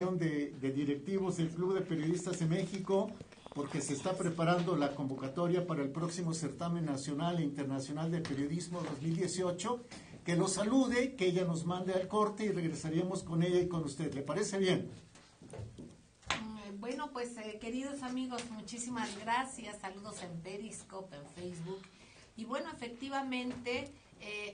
de directivos del Club de Periodistas de México, porque se está preparando la convocatoria para el próximo certamen nacional e internacional de periodismo 2018. Que nos salude, que ella nos mande al corte y regresaríamos con ella y con usted. ¿Le parece bien? Bueno, pues queridos amigos, muchísimas gracias. Saludos en Periscope, en Facebook. Y bueno, efectivamente,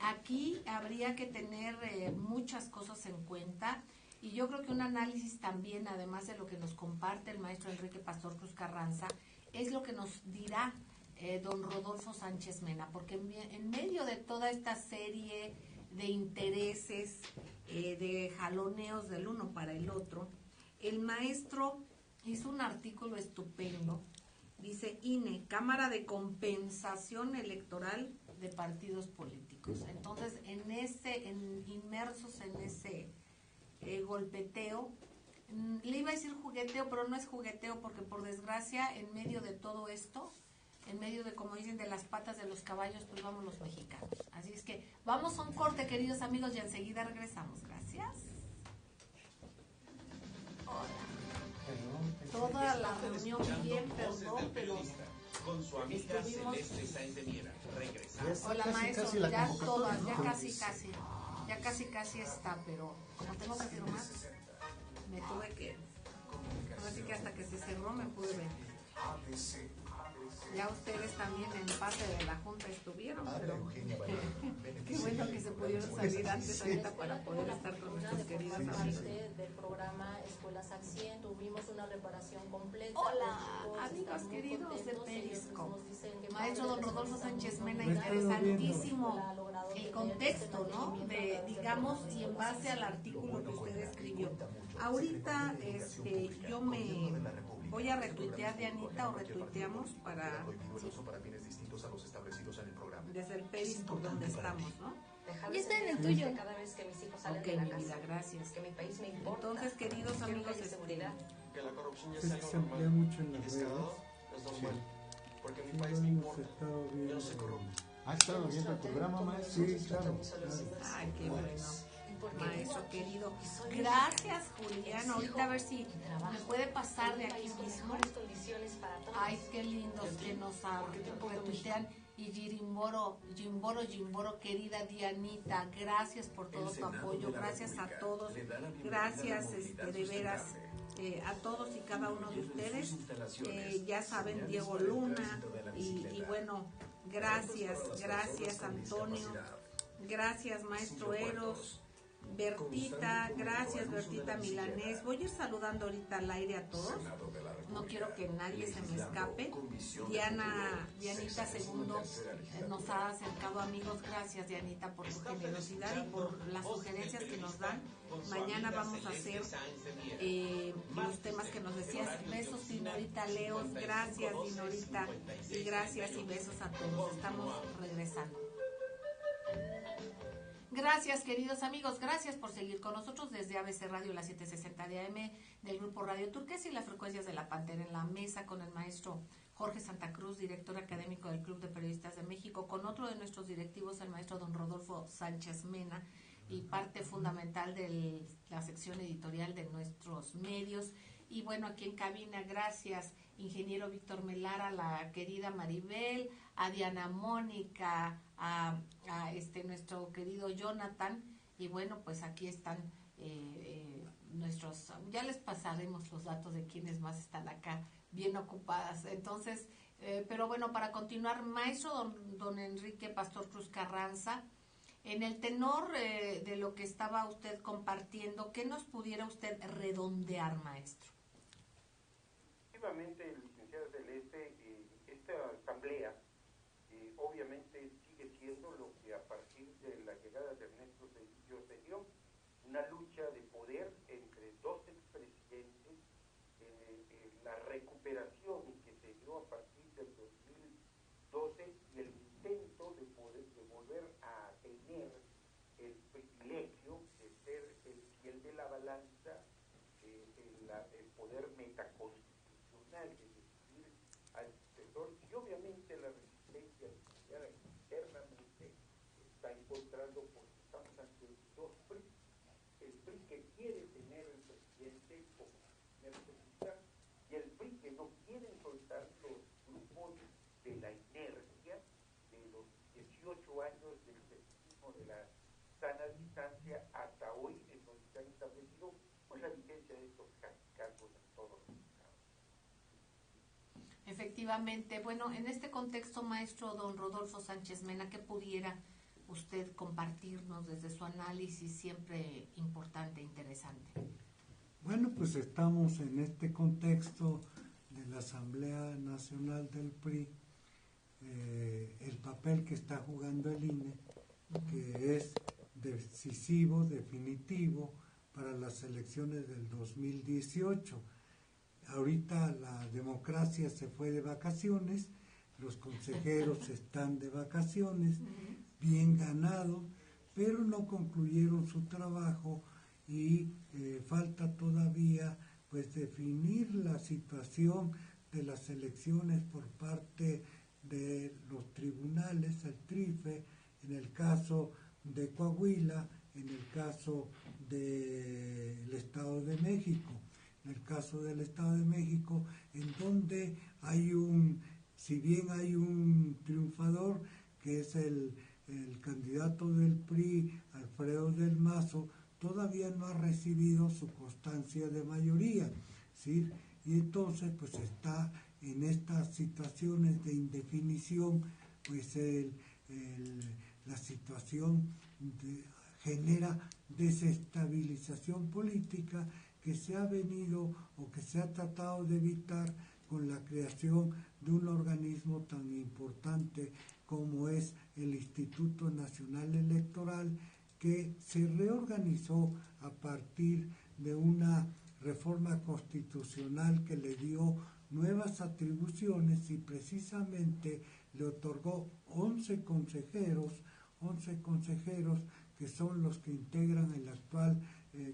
aquí habría que tener muchas cosas en cuenta. Y yo creo que un análisis también, además de lo que nos comparte el maestro Enrique Pastor Cruz Carranza, es lo que nos dirá don Rodolfo Sánchez Mena, porque en medio de toda esta serie de intereses, de jaloneos del uno para el otro, el maestro hizo un artículo estupendo. Dice: INE, Cámara de Compensación Electoral de Partidos Políticos. Entonces, inmersos en ese golpeteo, le iba a decir jugueteo, pero no es jugueteo, porque por desgracia, en medio de todo esto, en medio de, como dicen, de las patas de los caballos, pues vamos los mexicanos. Así es que vamos a un corte, queridos amigos, y enseguida regresamos. Gracias. Hola. Toda la reunión bien, perdón, pero con su amiga Celeste Sáenz de Miera. Regresamos. Hola, maestro, ya todas, ya casi está, pero como tengo que firmar, me tuve que, así que hasta que se cerró me pude ver. Ya ustedes también en parte de la junta estuvieron, pero qué bueno que se pudieron salir antes ahorita para poder estar con nuestros queridos amigos. Del programa Escuelas Accien tuvimos una reparación completa. Hola, amigos queridos de Periscope. Maestro don Rodolfo Sánchez Mena, interesantísimo el contexto, ¿no? De, digamos, y en base al artículo que usted escribió. Ahorita yo me voy a retuitear, Dianita, o retuiteamos para desde el Periscope donde estamos, ¿no? Ya está en el tuyo. Cada vez que mis hijos salen de la casa, mi vida, gracias. Que mi país me importa. Entonces, queridos amigos de seguridad, que la corrupción ya se es emplea mucho en las redes. Es normal, porque mi país me importa. Yo no soy corrupto. ¿Ha estado viendo el programa, maestro? Sí, claro. Ay, qué bueno. Maestro querido, gracias, Julián. Ahorita a ver si me puede pasar de aquí mismo. Ay, qué lindos que nos retuitean. Y Jimboro, querida Dianita, gracias por todo tu apoyo, gracias a todos, gracias de veras a todos y cada uno de ustedes. Ya saben, Diego Luna, y bueno, gracias Antonio, gracias maestro Eros, Bertita, gracias Bertita Milanés. Voy a ir saludando ahorita al aire a todos, no quiero que nadie se me escape. Dianita Segundo nos ha acercado amigos, gracias Dianita por tu generosidad y por las sugerencias que nos dan. Mañana vamos a hacer los temas que nos decías. Besos Dinorita Leos, gracias Dinorita, y gracias y besos a todos. Estamos regresando. Gracias, queridos amigos, gracias por seguir con nosotros desde ABC Radio, la 760 de AM, del Grupo Radio Turquesa y las frecuencias de La Pantera, en la mesa con el maestro Jorge Santa Cruz, director académico del Club de Periodistas de México, con otro de nuestros directivos, el maestro don Rodolfo Sánchez Mena, y parte fundamental de la sección editorial de nuestros medios. Y bueno, aquí en cabina, gracias, ingeniero Víctor Melara, la querida Maribel, a Diana Mónica, a nuestro querido Jonathan, y bueno, pues aquí están nuestros, ya les pasaremos los datos de quienes más están acá bien ocupadas. Entonces, pero bueno, para continuar, maestro don Enrique Pastor Cruz Carranza, en el tenor de lo que estaba usted compartiendo, ¿qué nos pudiera usted redondear, maestro? Efectivamente, licenciada Celeste, esta asamblea obviamente sigue siendo lo que a partir de la llegada de Ernesto Zedillo se dio, una lucha de poder entre dos expresidentes, la recuperación que se dio a partir del 2012 y el intento de volver a tener el privilegio de ser el fiel de la balanza, el poder metaconstitucional, es decir, al sucesor, y obviamente la resistencia internamente está encontrando, porque estamos ante dos PRI, el PRI que quiere tener el presidente manera ejecutar, y el PRI que no quieren soltar los grupos de la inercia de los 18 años del ejercicio de la sana distancia hasta hoy, en donde se han establecido pues la vigencia de estos cargos en todos los estados. Efectivamente, bueno, en este contexto, maestro don Rodolfo Sánchez Mena, ¿qué pudiera usted compartirnos desde su análisis siempre importante e interesante? Bueno, pues estamos en este contexto de la Asamblea Nacional del PRI, el papel que está jugando el INE, que es decisivo, definitivo para las elecciones del 2018. Ahorita la democracia se fue de vacaciones, los consejeros están de vacaciones, bien ganados, pero no concluyeron su trabajo y falta todavía pues definir la situación de las elecciones por parte de los tribunales, el TRIFE, en el caso de Coahuila, en el caso del Estado de México. En el caso del Estado de México, en donde si bien hay un triunfador, que es el candidato del PRI, Alfredo del Mazo, todavía no ha recibido su constancia de mayoría, ¿sí? Y entonces pues está en estas situaciones de indefinición, pues la situación genera desestabilización política que se ha venido o que se ha tratado de evitar con la creación de un organismo tan importante como es el Instituto Nacional Electoral, que se reorganizó a partir de una reforma constitucional que le dio nuevas atribuciones y precisamente le otorgó 11 consejeros que son los que integran el actual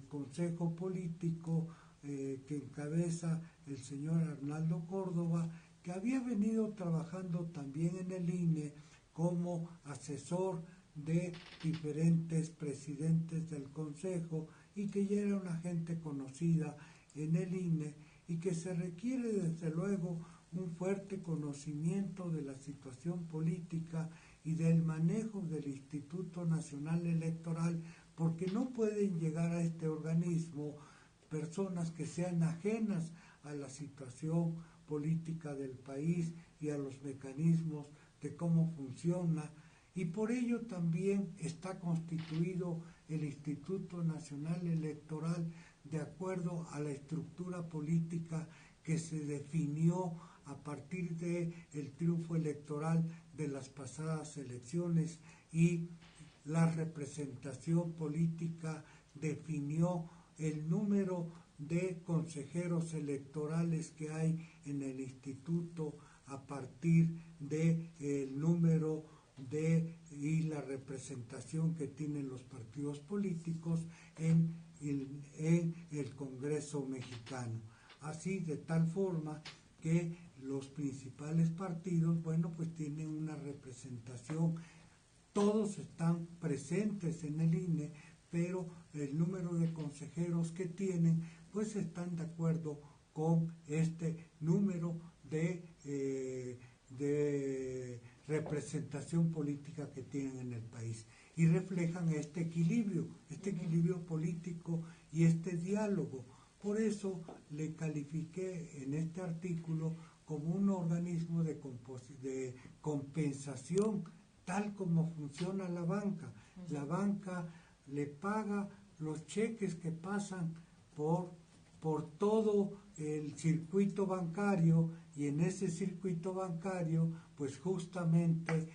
Consejo Político que encabeza el señor Arnaldo Córdoba, que había venido trabajando también en el INE como asesor de diferentes presidentes del Consejo y que ya era una gente conocida en el INE y que se requiere desde luego un fuerte conocimiento de la situación política y del manejo del Instituto Nacional Electoral, porque no pueden llegar a este organismo personas que sean ajenas a la situación política del país y a los mecanismos de cómo funciona, y por ello también está constituido el Instituto Nacional Electoral de acuerdo a la estructura política que se definió a partir del triunfo electoral de las pasadas elecciones, y la representación política definió el número de consejeros electorales que hay en el instituto a partir del número y la representación que tienen los partidos políticos en el Congreso mexicano. Así, de tal forma que los principales partidos, bueno, pues tienen una representación, todos están presentes en el INE, pero el número de consejeros que tienen, pues están de acuerdo con este número de representación política que tienen en el país, y reflejan este equilibrio político y este diálogo. Por eso le califiqué en este artículo como un organismo de compensación, tal como funciona la banca. La banca le paga los cheques que pasan por todo el circuito bancario, y en ese circuito bancario pues justamente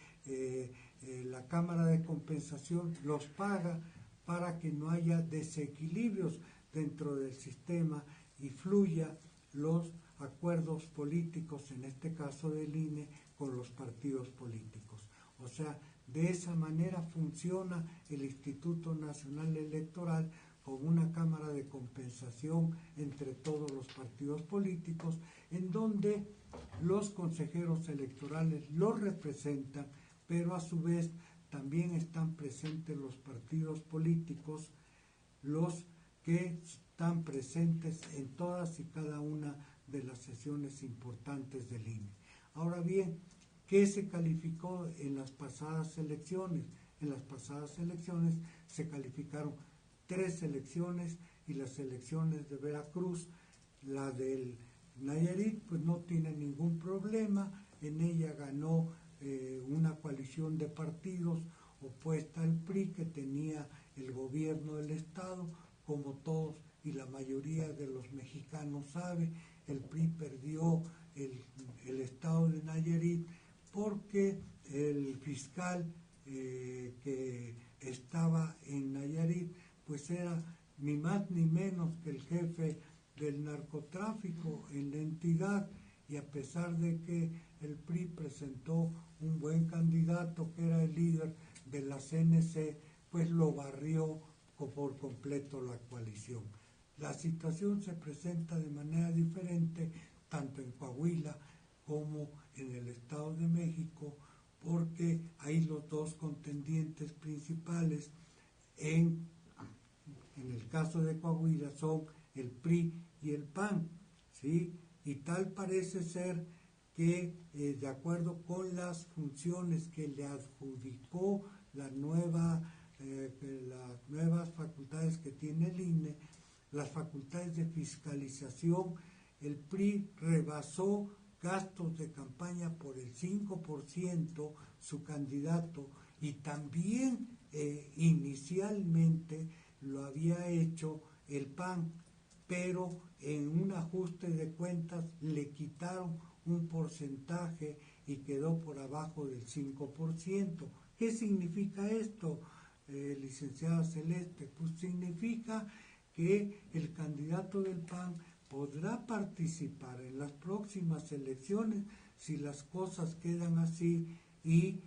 la Cámara de Compensación los paga para que no haya desequilibrios dentro del sistema y fluya los acuerdos políticos, en este caso del INE, con los partidos políticos. O sea, de esa manera funciona el Instituto Nacional Electoral, como una cámara de compensación entre todos los partidos políticos, en donde los consejeros electorales los representan, pero a su vez también están presentes los partidos políticos, los que están presentes en todas y cada una de las sesiones importantes del INE. Ahora bien, ¿qué se calificó en las pasadas elecciones? En las pasadas elecciones se calificaron 3 elecciones y las elecciones de Veracruz. La del Nayarit pues no tiene ningún problema, en ella ganó una coalición de partidos opuesta al PRI que tenía el gobierno del estado, como todos y la mayoría de los mexicanos sabe. El PRI perdió el estado de Nayarit porque el fiscal que estaba en Nayarit pues era ni más ni menos que el jefe del narcotráfico en la entidad, y a pesar de que el PRI presentó un buen candidato que era el líder de la CNC, pues lo barrió por completo la coalición. La situación se presenta de manera diferente tanto en Coahuila como en el Estado de México, porque hay los dos contendientes principales. En el caso de Coahuila son el PRI y el PAN, ¿sí? Y tal parece ser que de acuerdo con las funciones que le adjudicó las nuevas facultades que tiene el INE, las facultades de fiscalización, el PRI rebasó gastos de campaña por el 5% su candidato, y también inicialmente lo había hecho el PAN, pero en un ajuste de cuentas le quitaron un porcentaje y quedó por abajo del 5%. ¿Qué significa esto, licenciada Celeste? Pues significa que el candidato del PAN podrá participar en las próximas elecciones si las cosas quedan así y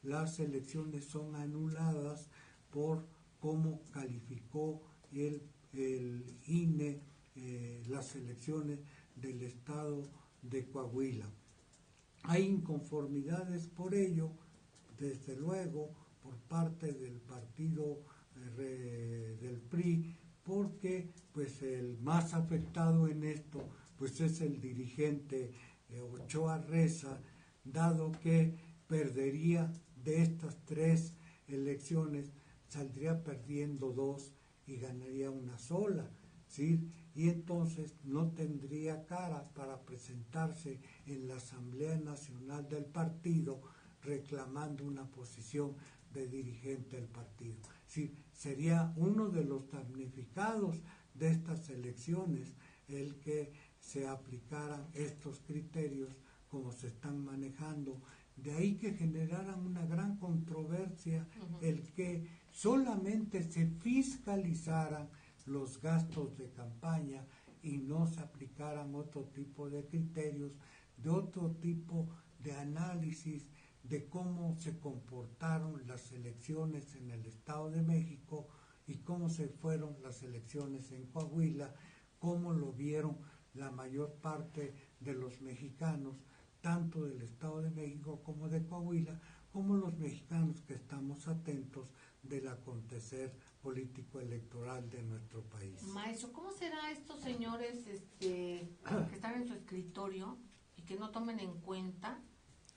las elecciones son anuladas por cómo calificó el INE las elecciones del estado de Coahuila. Hay inconformidades por ello, desde luego, por parte del partido del PRI, porque pues el más afectado en esto pues es el dirigente Ochoa Reza, dado que perdería de estas 3 elecciones, saldría perdiendo 2 y ganaría una sola, ¿sí? Y entonces no tendría cara para presentarse en la Asamblea Nacional del partido reclamando una posición de dirigente del partido. Sí, sería uno de los damnificados de estas elecciones el que se aplicaran estos criterios como se están manejando. De ahí que generaran una gran controversia el que solamente se fiscalizaran los gastos de campaña y no se aplicaran otro tipo de criterios, de otro tipo de análisis de cómo se comportaron las elecciones en el Estado de México y cómo se fueron las elecciones en Coahuila, cómo lo vieron la mayor parte de los mexicanos, tanto del Estado de México como de Coahuila, como los mexicanos que estamos atentos del acontecer político-electoral de nuestro país. Maestro, ¿cómo será estos señores que están en su escritorio y que no tomen en cuenta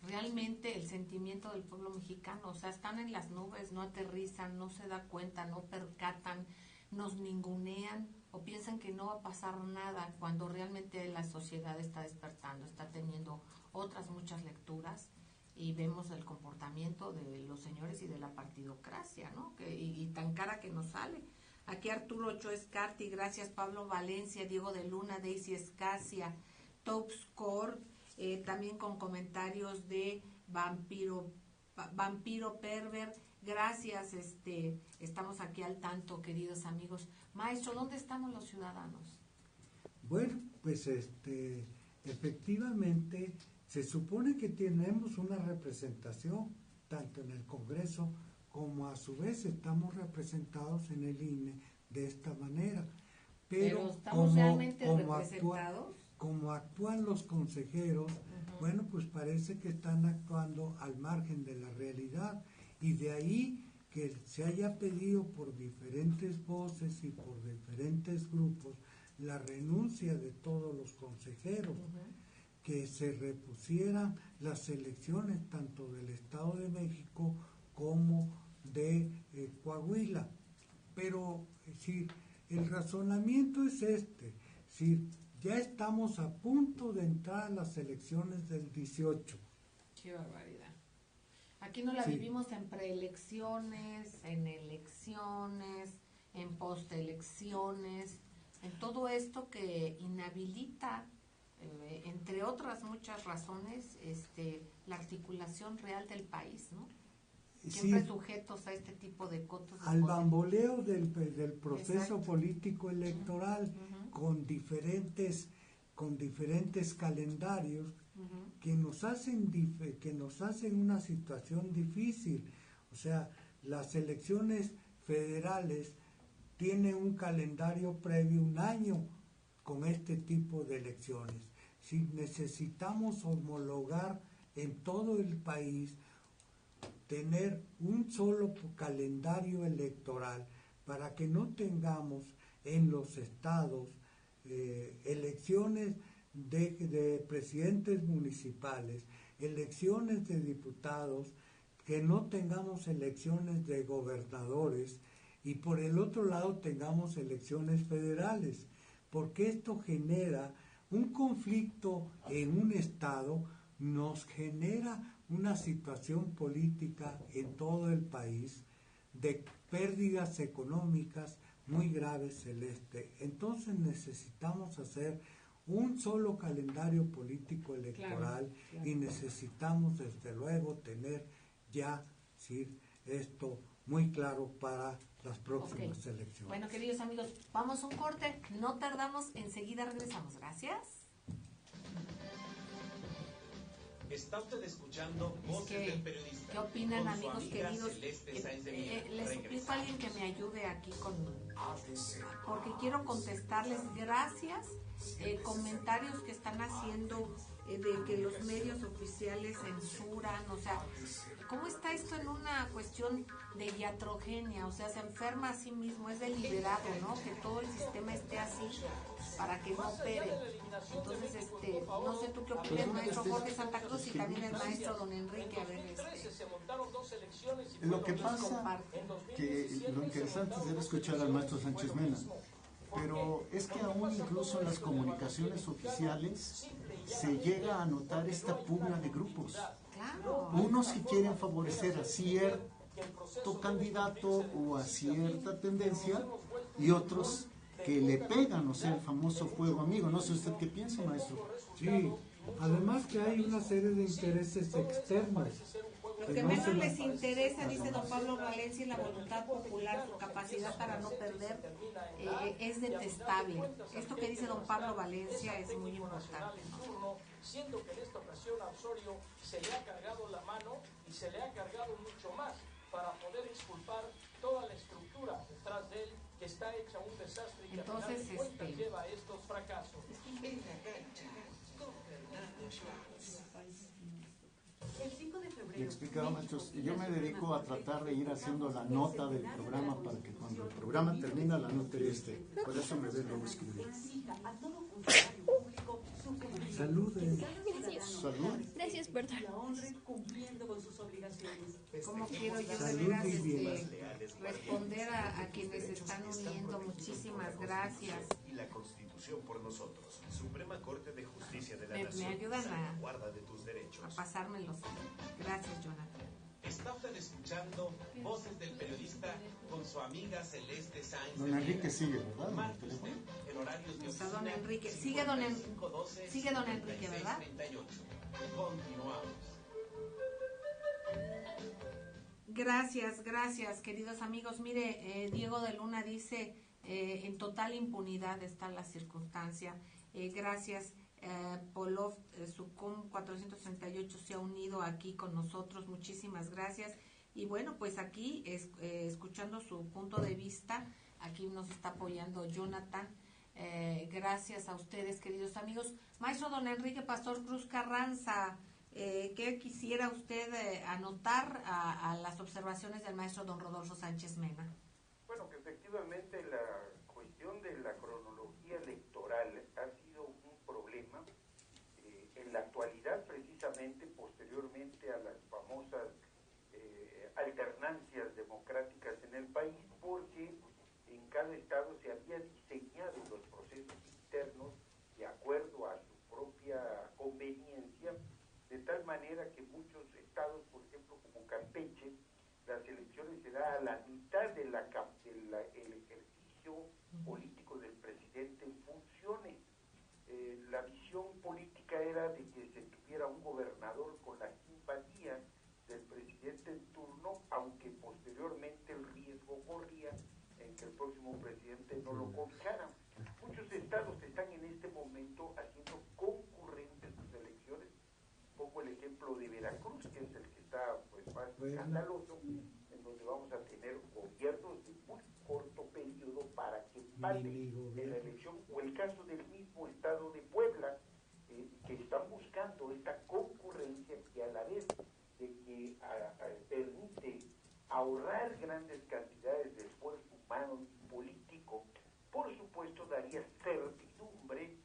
realmente el sentimiento del pueblo mexicano? O sea, están en las nubes, no aterrizan, no se da cuenta, no percatan, nos ningunean o piensan que no va a pasar nada cuando realmente la sociedad está despertando, está teniendo otras muchas lecturas y vemos el comportamiento de los señores y de la partidocracia, ¿no? Y tan cara que nos sale. Aquí Arturo Ochoa Escarti, gracias. Pablo Valencia, Diego de Luna, Daisy Escasia, Topscore, también con comentarios de Vampiro Perver. Gracias, estamos aquí al tanto, queridos amigos. Maestro, ¿dónde estamos los ciudadanos? Bueno, pues efectivamente se supone que tenemos una representación tanto en el Congreso como a su vez estamos representados en el INE de esta manera. Pero ¿estamos realmente representados? Como actúan los consejeros, bueno, pues parece que están actuando al margen de la realidad, y de ahí que se haya pedido por diferentes voces y por diferentes grupos la renuncia de todos los consejeros, que se repusieran las elecciones tanto del Estado de México como de Coahuila. Pero el razonamiento es este, ya estamos a punto de entrar a las elecciones del 18. Qué barbaridad. Aquí no la vivimos en preelecciones, en elecciones, en postelecciones, en todo esto que inhabilita, entre otras muchas razones, la articulación real del país, ¿no? Siempre sujetos a este tipo de cotos. Al bamboleo del proceso político electoral, con diferentes calendarios que nos hacen una situación difícil. O sea, las elecciones federales tienen un calendario previo, un año con este tipo de elecciones. Si necesitamos homologar en todo el país, tener un solo calendario electoral para que no tengamos en los estados elecciones de presidentes municipales, elecciones de diputados, que no tengamos elecciones de gobernadores y por el otro lado tengamos elecciones federales, porque esto genera un conflicto en un estado, nos genera una situación política en todo el país de pérdidas económicas muy graves, Celeste. Entonces necesitamos hacer un solo calendario político electoral, claro. Y necesitamos desde luego tener ya esto muy claro para las próximas elecciones. Bueno, queridos amigos, vamos a un corte, no tardamos, enseguida regresamos. Gracias. Está usted escuchando Voces del Periodista. ¿Qué opinan, amigos queridos? Les suplico a alguien que me ayude aquí porque quiero contestarles. Gracias. Comentarios que están haciendo de que los medios oficiales censuran, o sea, ¿cómo está esto en una cuestión de iatrogenia? O sea, se enferma a sí mismo, es deliberado, ¿no? Que todo el sistema esté así para que no opere. Entonces, no sé tú qué opinas, maestro Jorge Santa Cruz, y también el maestro don Enrique, a ver, Lo que pasa, que lo interesante es escuchar al maestro Sánchez Mena, pero es que aún incluso en las comunicaciones oficiales se llega a notar esta pugna de grupos. Unos que quieren favorecer a cierto candidato o a cierta tendencia y otros que le pegan, o sea, el famoso fuego amigo. No sé usted qué piensa, maestro. Sí, además que hay una serie de intereses externos. Lo que menos les interesa, dice don Pablo Valencia, es la voluntad popular, su capacidad para no perder es detestable. Esto que dice don Pablo Valencia es muy importante, ¿no? Siendo que en esta ocasión a Osorio se le ha cargado la mano y se le ha cargado mucho más para poder exculpar toda la estructura detrás de él, que está hecha un desastre y que al final de cuentas lleva a estos fracasos. Le explicaba, maestros, yo me dedico a tratar de ir haciendo la nota del programa para que cuando el programa termina la nota esté. Por eso me veo luego escribir. Salud. Salud. Gracias, perdón. ¿Cómo quiero yo de veras responder a quienes están uniendo? Muchísimas gracias. Y la Constitución por nosotros. Suprema Corte de Justicia de la Nación. Me ayudan guarda de tus derechos. A pasármelos. Gracias, Jonathan. Está usted escuchando Voces del Periodista con su amiga Celeste Sáenz. Don Enrique sigue, ¿verdad? Marque usted en horarios de oficina. Don Enrique. Sigue don Enrique, ¿verdad? 38. Continuamos. Gracias, queridos amigos. Mire, Diego de Luna dice, en total impunidad está la circunstancia. Gracias. Polov Sucum 438 se ha unido aquí con nosotros, muchísimas gracias. Y bueno, pues aquí escuchando su punto de vista, aquí nos está apoyando Jonathan. Gracias a ustedes, queridos amigos. Maestro don Enrique Pastor Cruz Carranza, ¿qué quisiera usted anotar a las observaciones del maestro don Rodolfo Sánchez Mena? Bueno, que efectivamente la cuestión de la cronología electoral ha sido un problema en la actualidad, precisamente posteriormente a las famosas alternancias democráticas en el país, porque en cada estado se había diseñado los procesos internos de acuerdo a su propia conveniencia, de tal manera que muchos estados, por ejemplo como Campeche, las elecciones se da a la mitad del ejercicio político del presidente en funciones. La visión política era de que se tuviera un gobernador con la simpatía del presidente en turno, aunque posteriormente el riesgo corría en que el próximo presidente no lo cobijara. Muchos estados están en este momento haciendo concurrentes sus elecciones. Pongo el ejemplo de Veracruz, que es el que está pues más escandaloso, en donde vamos a tener gobiernos de muy corto periodo para que pase en la elección, o el caso del mismo estado de Puebla, que están buscando esta concurrencia que a la vez de que permite ahorrar grandes cantidades de esfuerzo humano y político, por supuesto daría certidumbre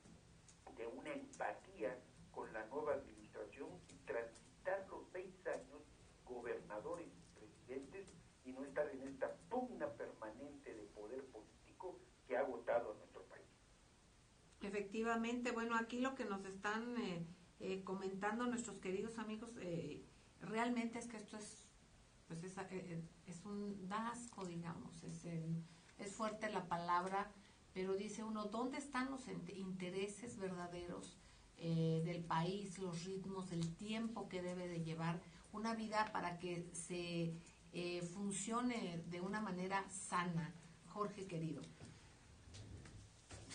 de una empatía con la nueva administración y transitar los 6 años gobernadores y presidentes y no estar en esta pugna permanente de poder político que ha agotado a nuestro país. Efectivamente, bueno, aquí lo que nos están comentando nuestros queridos amigos, realmente es que esto es, pues es un asco, digamos, es fuerte la palabra, pero dice uno, ¿dónde están los intereses verdaderos del país, los ritmos, el tiempo que debe de llevar una vida para que se funcione de una manera sana? Jorge, querido.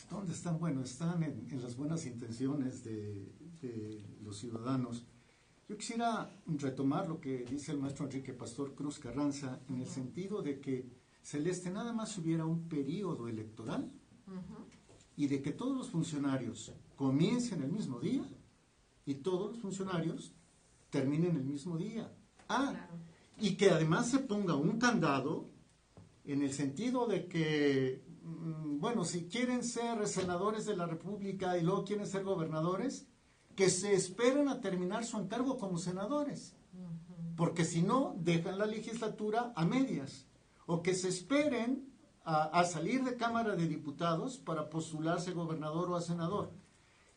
¿Dónde están? Bueno, están en las buenas intenciones de los ciudadanos. Yo quisiera retomar lo que dice el maestro Enrique Pastor Cruz Carranza, en el sentido de que, Celeste, nada más hubiera un periodo electoral y de que todos los funcionarios comiencen el mismo día y todos los funcionarios terminen el mismo día. Y que además se ponga un candado en el sentido de que, bueno, si quieren ser senadores de la República y luego quieren ser gobernadores, que se esperen a terminar su encargo como senadores, porque si no, dejan la legislatura a medias, o que se esperen a salir de Cámara de Diputados para postularse gobernador o a senador,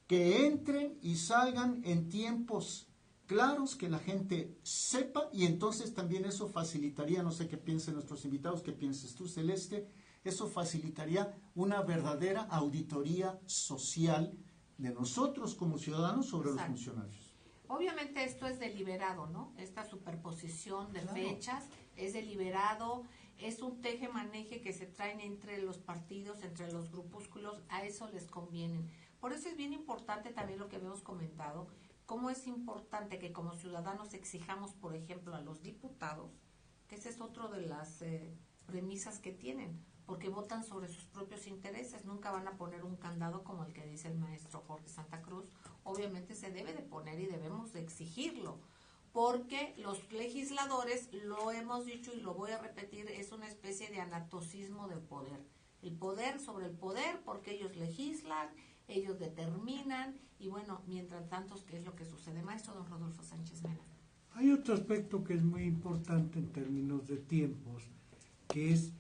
que entren y salgan en tiempos claros, que la gente sepa, y entonces también eso facilitaría, no sé qué piensen nuestros invitados, qué pienses tú, Celeste, eso facilitaría una verdadera auditoría social de nosotros como ciudadanos sobre los funcionarios. Obviamente esto es deliberado, ¿no? Esta superposición de fechas es deliberado, es un teje-maneje que se traen entre los partidos, entre los grupúsculos, a eso les convienen. Por eso es bien importante también lo que habíamos comentado, cómo es importante que como ciudadanos exijamos, por ejemplo, a los diputados, que ese es otro de las premisas que tienen, porque votan sobre sus propios intereses, nunca van a poner un candado como el que dice el maestro Jorge Santa Cruz. Obviamente se debe de poner y debemos de exigirlo, porque los legisladores, lo hemos dicho y lo voy a repetir, es una especie de anatocismo del poder, el poder sobre el poder, porque ellos legislan, ellos determinan, y bueno, mientras tanto, ¿qué es lo que sucede, maestro don Rodolfo Sánchez Mena? Hay otro aspecto que es muy importante en términos de tiempos, que es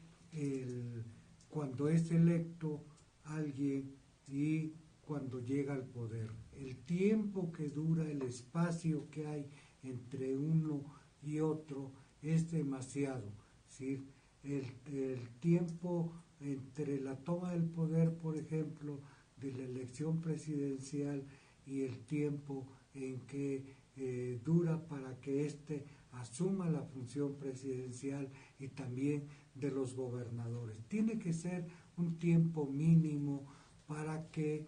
cuando es electo alguien y cuando llega al poder. El tiempo que dura, el espacio que hay entre uno y otro es demasiado. ¿Sí? El tiempo entre la toma del poder, por ejemplo, de la elección presidencial y el tiempo en que dura para que éste asuma la función presidencial y también de los gobernadores. Tiene que ser un tiempo mínimo para que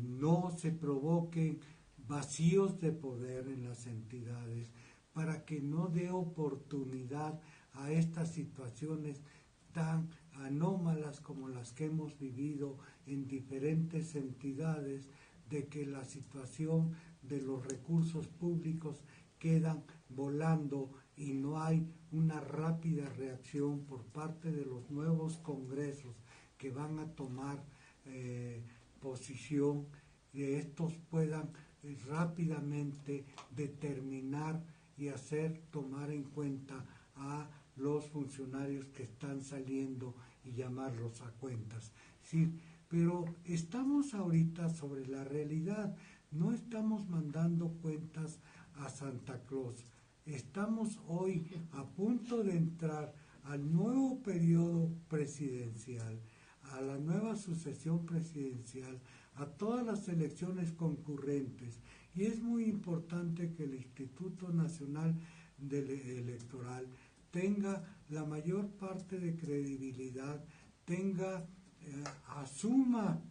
no se provoquen vacíos de poder en las entidades, para que no dé oportunidad a estas situaciones tan anómalas como las que hemos vivido en diferentes entidades, de que la situación de los recursos públicos quedan volando y no hay una rápida reacción por parte de los nuevos congresos que van a tomar posición, que estos puedan rápidamente determinar y hacer tomar en cuenta a los funcionarios que están saliendo y llamarlos a cuentas. Sí, pero estamos ahorita sobre la realidad, no estamos mandando cuentas a Santa Claus. Estamos hoy a punto de entrar al nuevo periodo presidencial, a la nueva sucesión presidencial, a todas las elecciones concurrentes, y es muy importante que el Instituto Nacional Electoral tenga la mayor parte de credibilidad, asuma,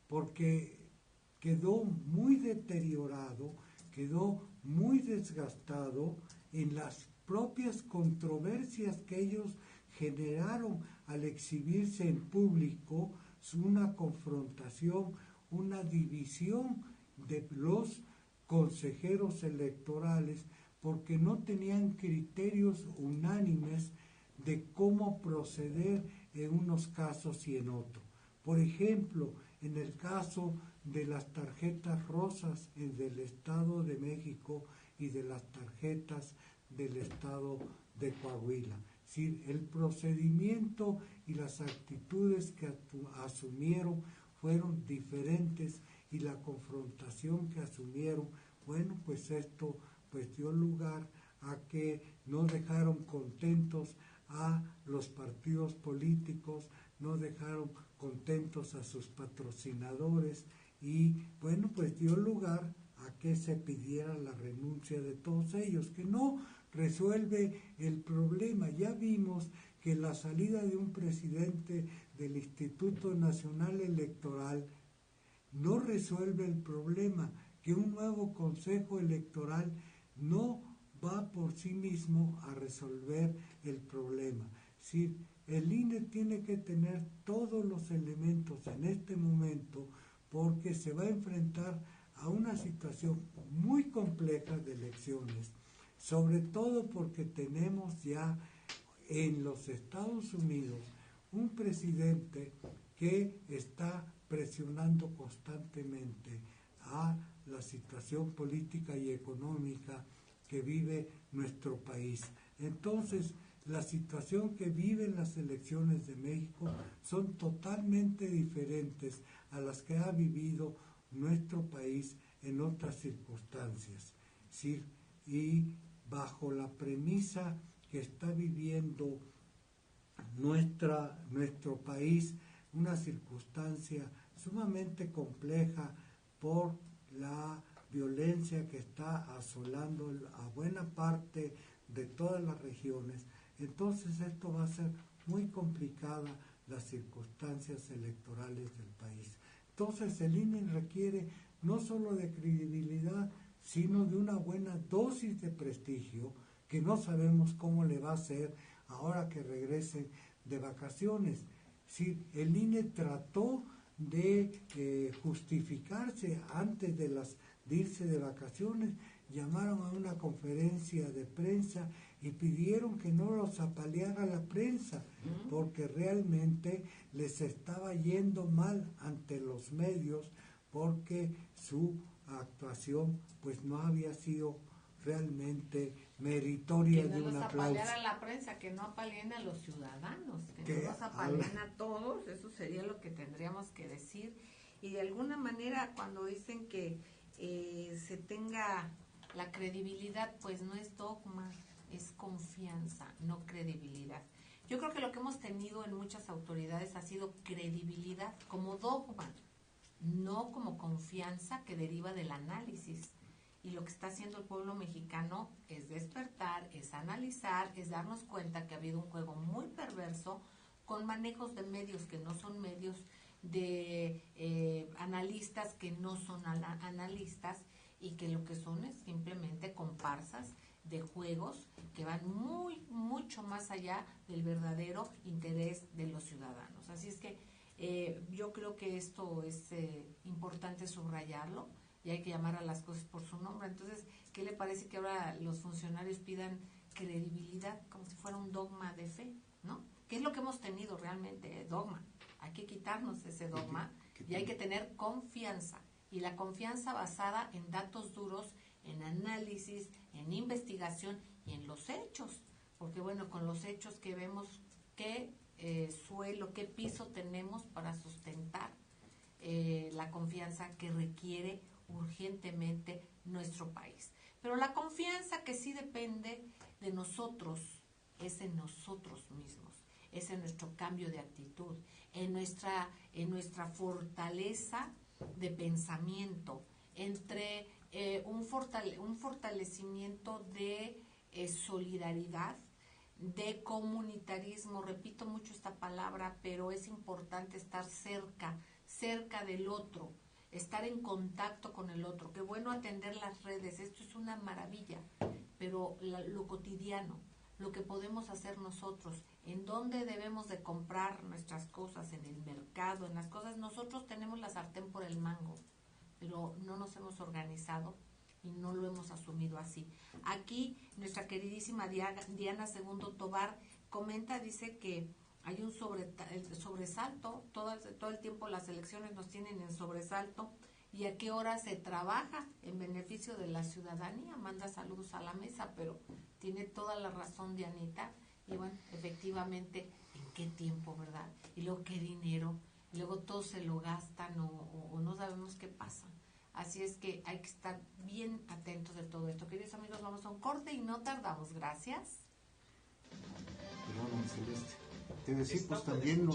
porque quedó muy deteriorado, quedó muy desgastado en las propias controversias que ellos generaron al exhibirse en público, una confrontación, una división de los consejeros electorales, porque no tenían criterios unánimes de cómo proceder en unos casos y en otros. Por ejemplo, en el caso de las tarjetas rosas del Estado de México y de las tarjetas del Estado de Coahuila. Sí, el procedimiento y las actitudes que asumieron fueron diferentes, y la confrontación que asumieron, bueno, pues esto pues dio lugar a que no dejaron contentos a los partidos políticos, no dejaron contentos a sus patrocinadores, y bueno, pues dio lugar a que se pidiera la renuncia de todos ellos, que no resuelve el problema. Ya vimos que la salida de un presidente del Instituto Nacional Electoral no resuelve el problema, que un nuevo Consejo Electoral no va por sí mismo a resolver el problema. Sí, el INE tiene que tener todos los elementos en este momento, porque se va a enfrentar a una situación muy compleja de elecciones, sobre todo porque tenemos ya en los Estados Unidos un presidente que está presionando constantemente a la situación política y económica que vive nuestro país. Entonces, la situación que viven las elecciones de México son totalmente diferentes a las que ha vivido nuestro país en otras circunstancias. ¿Sí? Y bajo la premisa que está viviendo nuestro país, una circunstancia sumamente compleja por la violencia que está asolando a buena parte de todas las regiones, entonces esto va a ser muy complicada las circunstancias electorales del país. Entonces el INE requiere no solo de credibilidad, sino de una buena dosis de prestigio, que no sabemos cómo le va a hacer ahora que regresen de vacaciones. Si el INE trató de justificarse antes de irse de vacaciones, llamaron a una conferencia de prensa y pidieron que no los apaleara la prensa, porque realmente les estaba yendo mal ante los medios, porque su actuación pues no había sido realmente meritoria de un aplauso. Que no los apaleara la prensa, que no apalen a los ciudadanos, que no los apalen a todos, eso sería lo que tendríamos que decir. Y de alguna manera cuando dicen que se tenga la credibilidad, pues no es dogma, es confianza, no credibilidad. Yo creo que lo que hemos tenido en muchas autoridades ha sido credibilidad como dogma, no como confianza que deriva del análisis. Y lo que está haciendo el pueblo mexicano es despertar, es analizar, es darnos cuenta que ha habido un juego muy perverso con manejos de medios que no son medios, de analistas que no son analistas, y que lo que son es simplemente comparsas de juegos que van mucho más allá del verdadero interés de los ciudadanos. Así es que Yo creo que esto es importante subrayarlo y hay que llamar a las cosas por su nombre. Entonces, ¿qué le parece que ahora los funcionarios pidan credibilidad como si fuera un dogma de fe, ¿no? ¿Qué es lo que hemos tenido realmente? Dogma. Hay que quitarnos ese dogma y hay que tener confianza. Y la confianza basada en datos duros, en análisis, en investigación y en los hechos. Porque bueno, con los hechos que vemos, qué suelo, qué piso tenemos para sustentar la confianza que requiere urgentemente nuestro país. Pero la confianza que sí depende de nosotros es en nosotros mismos, es en nuestro cambio de actitud, en nuestra fortaleza de pensamiento, entre un fortalecimiento de solidaridad, de comunitarismo. Repito mucho esta palabra, pero es importante estar cerca del otro, estar en contacto con el otro. Qué bueno atender las redes, esto es una maravilla, pero lo cotidiano, lo que podemos hacer nosotros, en dónde debemos de comprar nuestras cosas, en el mercado, en las cosas. Nosotros tenemos la sartén por el mango, pero no nos hemos organizado y no lo hemos asumido así. Aquí nuestra queridísima Diana Segundo Tobar comenta, dice que hay un sobresalto, todo el tiempo las elecciones nos tienen en sobresalto, y a qué hora se trabaja en beneficio de la ciudadanía. Manda saludos a la mesa, pero tiene toda la razón Dianita, y bueno, efectivamente, ¿en qué tiempo, verdad? Y luego qué dinero, y luego todos se lo gastan o no sabemos qué pasa. Así es que hay que estar bien atentos de todo esto. Queridos amigos, vamos a un corte y no tardamos. Gracias. Perdón, Celeste. Te decía, pues también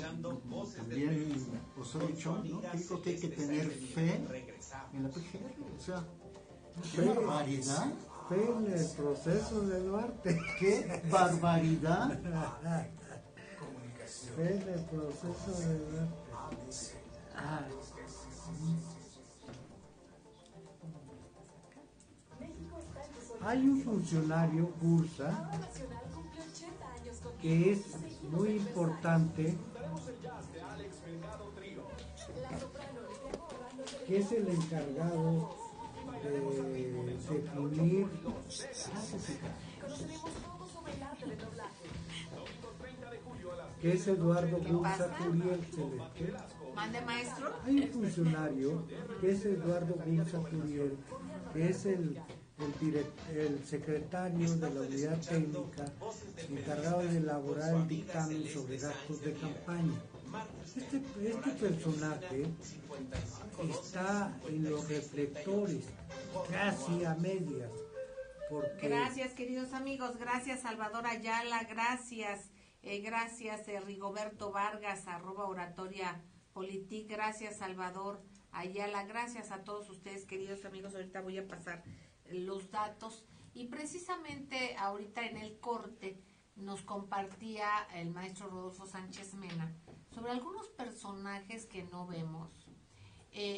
Osorio Chong, ¿no? Que dijo que hay que tener fe en la PGR. O sea, qué barbaridad. Fe en el proceso de Duarte. ¡Qué barbaridad! Fe en el proceso de Duarte. Hay un funcionario, Bursa, que es muy importante, que es el encargado de definir, que es Eduardo Bursa Curiel. Mande, maestro. Hay un funcionario que es Eduardo Bursa Curiel, que es el secretario de la unidad técnica encargado de elaborar el dictamen sobre gastos de campaña. Este personaje está en los reflectores, casi a medias. Porque... Gracias, queridos amigos. Gracias, Salvador Ayala. Gracias. Gracias, Rigoberto Vargas, @oratoria politic. Gracias, Salvador Ayala. Gracias a todos ustedes, queridos amigos. Ahorita voy a pasar los datos, y precisamente ahorita en el corte nos compartía el maestro Rodolfo Sánchez Mena sobre algunos personajes que no vemos,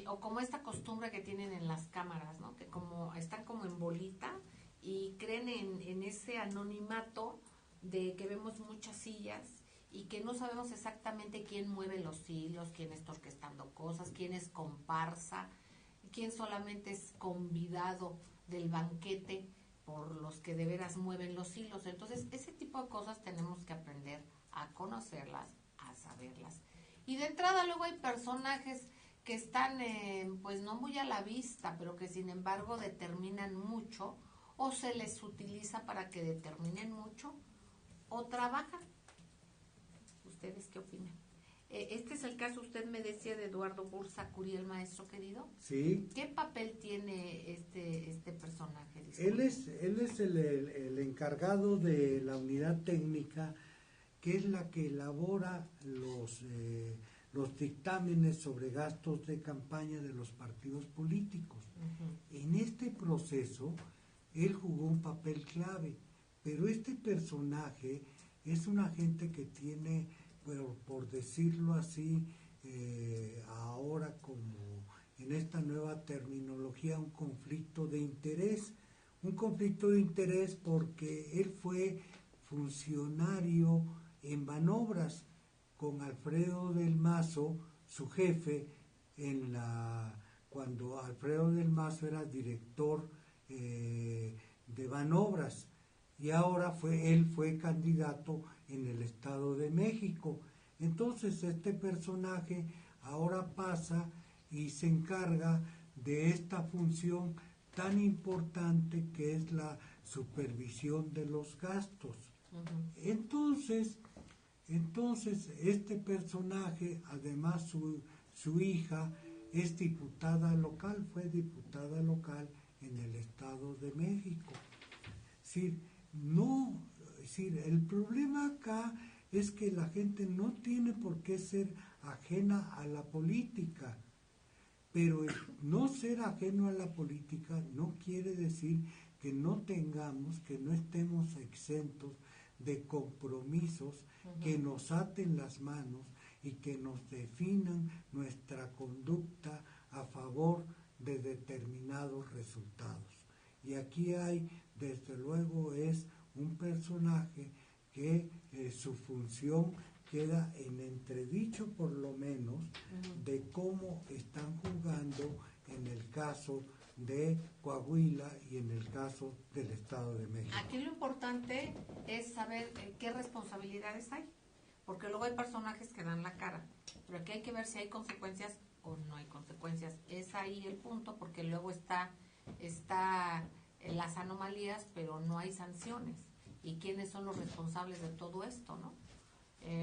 o como esta costumbre que tienen en las cámaras, ¿no? Que como están como en bolita y creen en ese anonimato de que vemos muchas sillas y que no sabemos exactamente quién mueve los hilos, quién está orquestando cosas, quién es comparsa, quién solamente es convidado del banquete por los que de veras mueven los hilos. Entonces, ese tipo de cosas tenemos que aprender a conocerlas, a saberlas. Y de entrada luego hay personajes que están, pues no muy a la vista, pero que sin embargo determinan mucho, o se les utiliza para que determinen mucho, o trabajan. ¿Ustedes qué opinan? Este es el caso, usted me decía, de Eduardo Bursa Curiel, maestro querido. Sí. ¿Qué papel tiene este personaje? Él es el encargado de la unidad técnica, que es la que elabora los dictámenes sobre gastos de campaña de los partidos políticos. Uh-huh. En este proceso, él jugó un papel clave, pero este personaje es un agente que tiene, por decirlo así, ahora como en esta nueva terminología, un conflicto de interés. Un conflicto de interés porque él fue funcionario en Banobras con Alfredo del Mazo su jefe cuando Alfredo del Mazo era director de Banobras, y ahora él fue candidato en el Estado de México. Entonces este personaje ahora pasa y se encarga de esta función tan importante que es la supervisión de los gastos. Entonces este personaje, además su hija es diputada local, fue diputada local en el Estado de México. El problema acá es que la gente no tiene por qué ser ajena a la política, pero el no ser ajeno a la política no quiere decir que no estemos exentos de compromisos que nos aten las manos y que nos definan nuestra conducta a favor de determinados resultados. Y aquí hay, desde luego, es un personaje que su función queda en entredicho, por lo menos, de cómo están jugando en el caso de Coahuila y en el caso del Estado de México. Aquí lo importante es saber qué responsabilidades hay, porque luego hay personajes que dan la cara, pero aquí hay que ver si hay consecuencias o no hay consecuencias. Es ahí el punto, porque luego está las anomalías, pero no hay sanciones. ¿Y quiénes son los responsables de todo esto, no?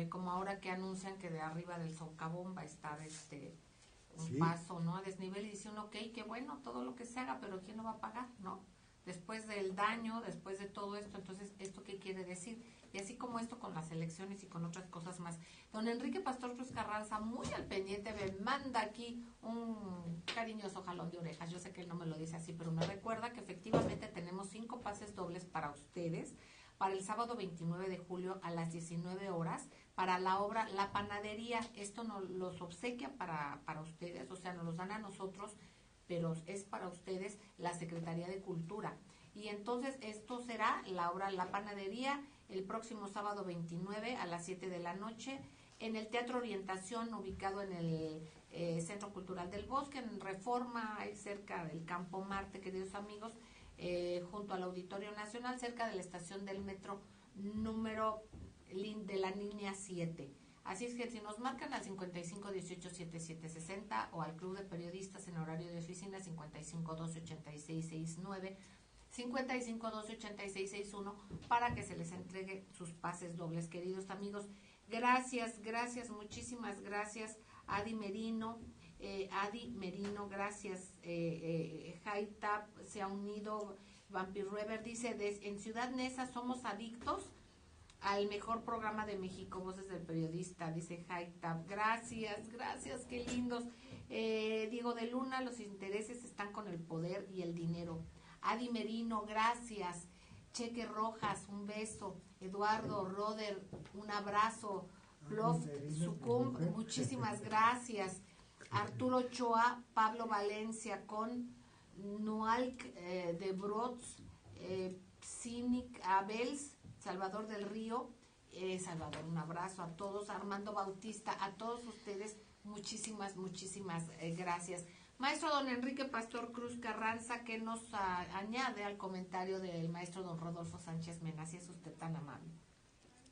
Como ahora que anuncian que de arriba del socavón va a estar un paso, ¿no? A desnivel, y dice uno, ok, qué bueno, todo lo que se haga, pero ¿quién lo va a pagar, no? Después del daño, después de todo esto, entonces, ¿esto qué quiere decir? Y así como esto con las elecciones y con otras cosas más. Don Enrique Pastor Cruz Carranza, muy al pendiente, me manda aquí un cariñoso jalón de orejas. Yo sé que él no me lo dice así, pero me recuerda que efectivamente tenemos 5 pases dobles para ustedes, para el sábado 29 de julio a las 19 horas, para la obra La Panadería. Esto nos los obsequia para ustedes, o sea, nos los dan a nosotros, pero es para ustedes la Secretaría de Cultura. Y entonces esto será la obra La Panadería el próximo sábado 29 a las 7 de la noche en el Teatro Orientación, ubicado en el Centro Cultural del Bosque, en Reforma, ahí cerca del Campo Marte, queridos amigos, junto al Auditorio Nacional, cerca de la estación del metro número de la línea 7. Así es que si nos marcan al 55 18 77 60 o al Club de Periodistas en horario de oficina 55 12 86 69, 55 12 86 61, para que se les entregue sus pases dobles, queridos amigos. Gracias, muchísimas gracias, Adi Merino, gracias. Haitap se ha unido. Vampir Rever dice, en Ciudad Neza somos adictos al mejor programa de México, Voces del Periodista, dice Haitap. Gracias, qué lindos. Diego de Luna, los intereses están con el poder y el dinero. Adi Merino, gracias. Cheque Rojas, un beso. Eduardo Roder, un abrazo. Plof Sucumb, muchísimas gracias. Arturo Ochoa, Pablo Valencia, con Nualc de Brots, Cynic Abels, Salvador del Río, Salvador, un abrazo a todos. Armando Bautista, a todos ustedes, muchísimas gracias. Maestro don Enrique Pastor Cruz Carranza, ¿qué nos añade al comentario del maestro don Rodolfo Sánchez Mena? Si es usted tan amable.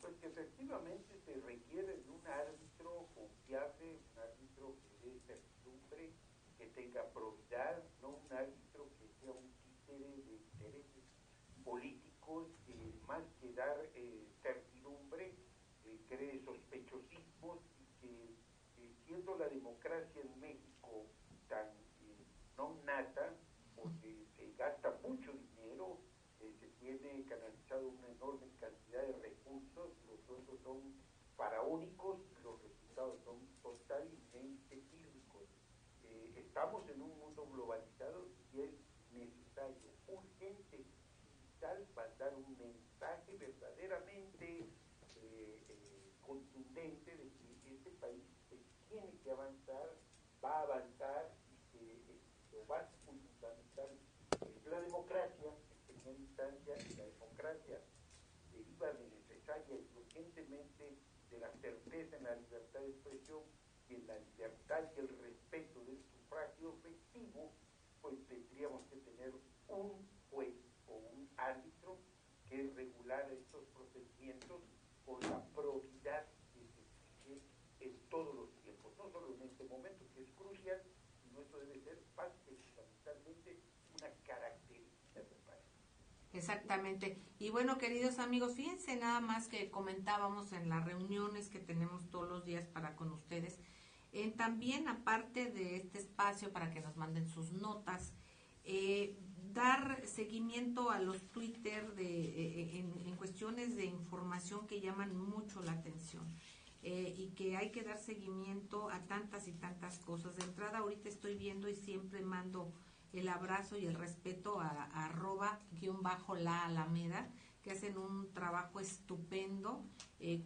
Pues que efectivamente se requiere de un árbitro confiable, un árbitro que dé certidumbre, que tenga probidad, no un árbitro que sea un títere de intereses políticos, que más que dar certidumbre, cree sospechosismos, y que siendo la democracia en México tan no nata, porque se gasta mucho dinero, se tiene canalizado una enorme cantidad de recursos, los sueldos son faraónicos, los resultados son totalmente pírricos. Estamos en un mundo globalizado y es necesario, urgente, vital, mandar un mensaje verdaderamente contundente de que este país tiene que avanzar, va a avanzar, y que lo básico y fundamental es la democracia en primera instancia, y la democracia deriva de necesaria y urgentemente de la certeza en la libertad de expresión, que la libertad y el respeto del sufragio efectivo, pues tendríamos que tener un juez o un árbitro que regulara estos procedimientos con la probidad que se exige en todos los tiempos, no solo en este momento que es crucial, sino esto debe ser parte fundamentalmente una característica del país. Exactamente. Y bueno, queridos amigos, fíjense nada más que comentábamos en las reuniones que tenemos todos los días para con ustedes. También, aparte de este espacio para que nos manden sus notas, dar seguimiento a los Twitter en cuestiones de información que llaman mucho la atención. Y que hay que dar seguimiento a tantas y tantas cosas. De entrada, ahorita estoy viendo y siempre mando el abrazo y el respeto a @_la Alameda, que hacen un trabajo estupendo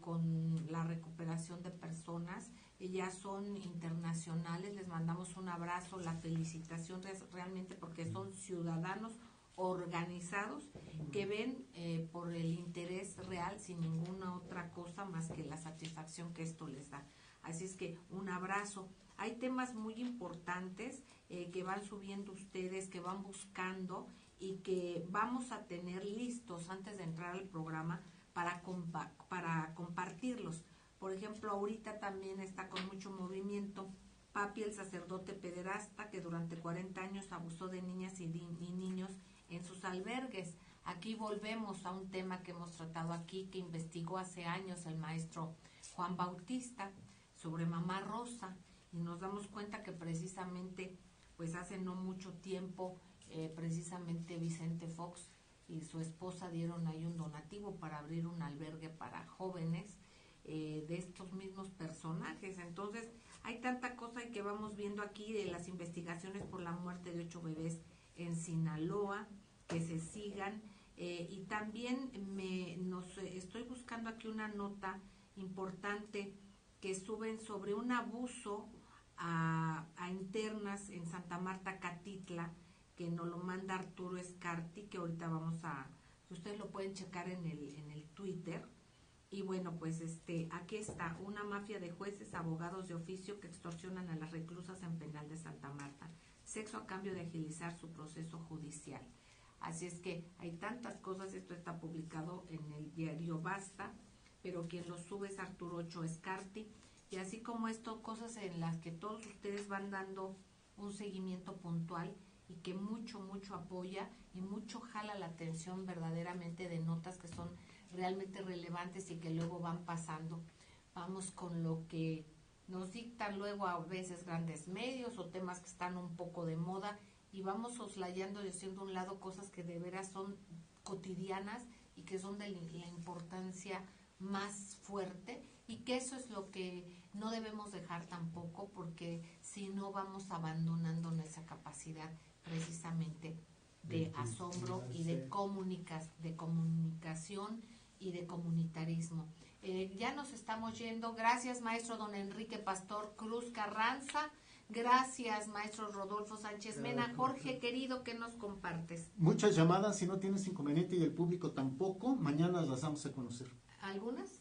con la recuperación de personas. Ellas son internacionales, les mandamos un abrazo, la felicitación realmente, porque son ciudadanos organizados que ven por el interés real sin ninguna otra cosa más que la satisfacción que esto les da. Así es que un abrazo. Hay temas muy importantes que van subiendo ustedes, que van buscando y que vamos a tener listos antes de entrar al programa para compartirlos. Por ejemplo, ahorita también está con mucho movimiento Papi, el sacerdote pederasta que durante 40 años abusó de niñas y niños en sus albergues. Aquí volvemos a un tema que hemos tratado aquí, que investigó hace años el maestro Juan Bautista sobre Mamá Rosa, y nos damos cuenta que precisamente, pues hace no mucho tiempo, precisamente Vicente Fox y su esposa dieron ahí un donativo para abrir un albergue para jóvenes de estos mismos personajes. Entonces, hay tanta cosa que vamos viendo aquí de las investigaciones por la muerte de 8 bebés en Sinaloa, que se sigan, y también estoy buscando aquí una nota importante que suben sobre un abuso a internas en Santa Marta, Catitla, que nos lo manda Arturo Escarti, que ahorita ustedes lo pueden checar en el Twitter. Y bueno, pues aquí está, una mafia de jueces, abogados de oficio que extorsionan a las reclusas en penal de Santa Marta. Sexo a cambio de agilizar su proceso judicial. Así es que hay tantas cosas, esto está publicado en el diario Basta, pero quien lo sube es Arturo Ocho Escarti. Y así como esto, cosas en las que todos ustedes van dando un seguimiento puntual y que mucho apoya y mucho jala la atención verdaderamente de notas que son realmente relevantes y que luego van pasando. Vamos con lo que nos dictan luego a veces grandes medios o temas que están un poco de moda, y vamos soslayando y haciendo a un lado cosas que de veras son cotidianas y que son de la importancia más fuerte, y que eso es lo que no debemos dejar tampoco, porque si no vamos abandonando nuestra capacidad precisamente de asombro y de comunicación y de comunitarismo. Ya nos estamos yendo. Gracias, maestro don Enrique Pastor Cruz Carranza. Gracias, maestro Rodolfo Sánchez Mena. Jorge, querido, ¿qué nos compartes? Muchas llamadas, si no tienes inconveniente y el público tampoco, mañana las vamos a conocer. ¿Algunas?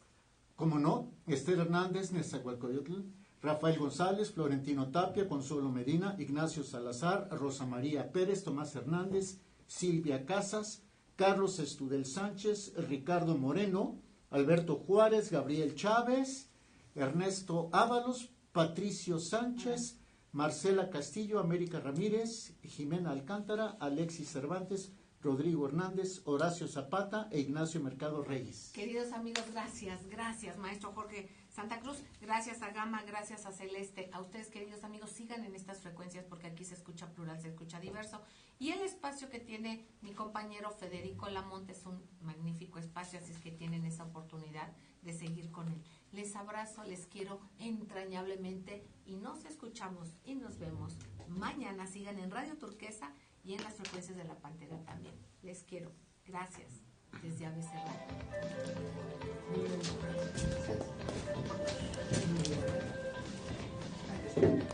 Como no, Esther Hernández, Nezahualcóyotl, Rafael González, Florentino Tapia, Consuelo Medina, Ignacio Salazar, Rosa María Pérez, Tomás Hernández, Silvia Casas, Carlos Estudel Sánchez, Ricardo Moreno, Alberto Juárez, Gabriel Chávez, Ernesto Ábalos, Patricio Sánchez, Marcela Castillo, América Ramírez, Jimena Alcántara, Alexis Cervantes, Rodrigo Hernández, Horacio Zapata e Ignacio Mercado Reyes. Queridos amigos, gracias, maestro Jorge Santa Cruz, gracias a Gama, gracias a Celeste, a ustedes, queridos amigos, sigan en estas frecuencias porque aquí se escucha plural, se escucha diverso, y el espacio que tiene mi compañero Federico Lamonte es un magnífico espacio, así es que tienen esa oportunidad de seguir con él. Les abrazo, les quiero entrañablemente y nos escuchamos y nos vemos mañana. Sigan en Radio Turquesa y en las frecuencias de La Pantera también. Les quiero. Gracias. Desde ABC Radio.